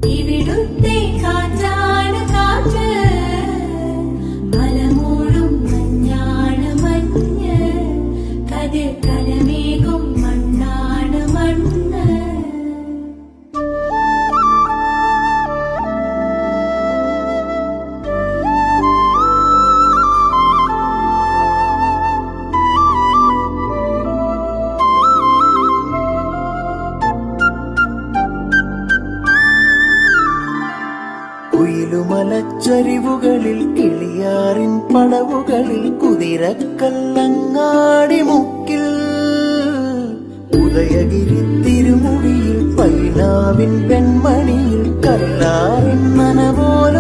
ഇവിടുത്തെ കാറ്റാണ് കാറ്റ്, മലമൂടും മഞ്ഞാണ് മഞ്ഞ്, കതിർ കലമേകും മണ്ണാണ് മണ്ണ്. കുയിലുമലച്ചരിവുകളിൽ കിളിയാറിൻ പടവുകളിൽ കുതിരക്കല്ലങ്ങാടി മുക്കിൽ ഉദയഗിരി തിരുമുടിയിൽ പൈനാവിൻ പെൺമണിയിൽ കല്ലാറിൻ നനപോല